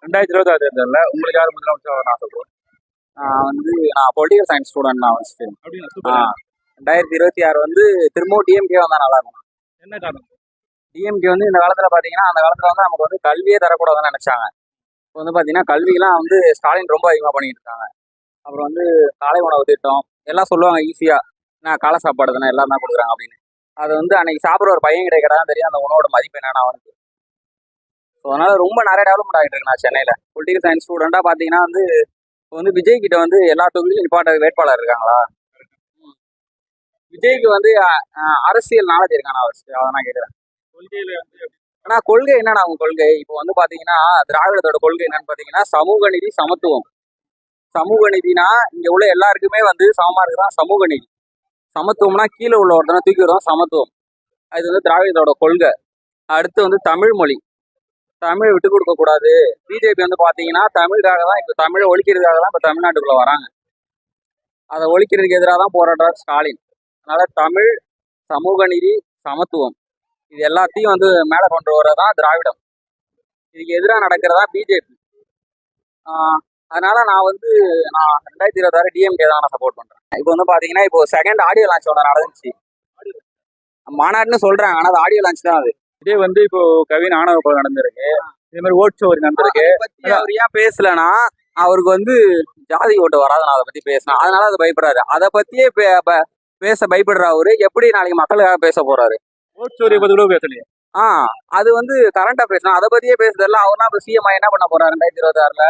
2026 தேர்தலில் உங்களுக்கு யார் முதலமைச்சர் நான் சொல்றேன். நான் பொலிட்டிக்கல் சயின்ஸ் ஸ்டூடெண்ட் தான் ஃபர்ஸ்ட். அப்படின்னா 2026 திரும்பவும் டிஎம்கே வந்தா நல்லா இருக்கும். என்ன காரணம்? டிஎம்கே இந்த காலத்துல பாத்தீங்கன்னா அந்த காலத்துல நமக்கு கல்வியே தரக்கூடாதுன்னு நினைச்சாங்க. இப்போ பாத்தீங்கன்னா கல்வியெல்லாம் ஸ்டாலின் ரொம்ப அதிகமா பண்ணிட்டு இருக்காங்க. அப்புறம் காலை உணவு திட்டம் எல்லாம் சொல்லுவாங்க ஈஸியா, நான் காலை சாப்பாடு தானே எல்லாம் தான் கொடுக்குறாங்க அப்படின்னு. அது அன்னைக்கு சாப்பிட்ற ஒரு பையன் கிடைக்கிறதா தெரியும் அந்த உணவோட மதிப்பு என்னன்னா அவனுக்கு. ஸோ அதனால ரொம்ப நிறைய டெவலப்மெண்ட் ஆகிட்டு இருக்கு. நான் சென்னையில பொலிட்டிக்கல் சயின்ஸ் ஸ்டூடெண்டா பாத்தீங்கன்னா இப்போ விஜய் கிட்ட எல்லா தொகுதியிலும் நிப்பாட்ட வேட்பாளர் இருக்காங்களா? விஜய்க்கு அரசியல் நாலேஜ் இருக்கானா? அதான் கேட்குறேன். ஆனா கொள்கை என்னன்னா அவங்க கொள்கை இப்போ பாத்தீங்கன்னா திராவிடத்தோட கொள்கை என்னன்னு பாத்தீங்கன்னா சமூக நீதி சமத்துவம். சமூக நீதினா இங்க உள்ள எல்லாருக்குமே சமமா இருக்குதான் சமூக நீதி. சமத்துவம்னா கீழே உள்ள ஒருத்தனை தூக்கி விடுவோம் சமத்துவம். அது திராவிடத்தோட கொள்கை. அடுத்து தமிழ் மொழி, தமிழ் விட்டு கொடுக்க கூடாது. பிஜேபி பாத்தீங்கன்னா தமிழுக்காக தான், இப்ப தமிழை ஒழிக்கிறதுக்காக தான் இப்ப தமிழ்நாட்டுக்குள்ள வராங்க. அதை ஒழிக்கிறதுக்கு எதிராக தான் போராடுறார் ஸ்டாலின். அதனால தமிழ், சமூக நீதி, சமத்துவம் இது எல்லாத்தையும் மேல கொண்டு வரதான் திராவிடம். இதுக்கு எதிராக நடக்கிறதா பிஜேபி. அதனால நான் 2026 டிஎம்கே தான் நான் சப்போர்ட் பண்றேன். இப்போ பாத்தீங்கன்னா இப்போ செகண்ட் ஆடியோ லான்ச் ஒன்று நடந்துச்சு. மாநாடுன்னு சொல்றாங்க, ஆனா அது ஆடியோ லான்ச் தான். அது இதே இப்போ கவின் ஆணவ கொலை நடந்திருக்கு, இதே மாதிரி ஓட் ஷோ நடந்திருக்கு. அவர் ஏன் பேசலன்னா அவருக்கு ஜாதி ஓட்டு வராது. நான் அதை பத்தி பேசினேன், அதனால அதை பயப்படுறாரு. அதை பத்தியே பேச பயப்படுற அவரு எப்படி நாளைக்கு மக்களுக்காக பேச போறாரு? ஓட் ஷோரியை பத்தி கூட பேசலையே. அது கரண்டா பேசணும், அதை பத்தியே பேசுறதுல அவர்னா இப்ப சிஎம் என்ன பண்ண போறாரு 2026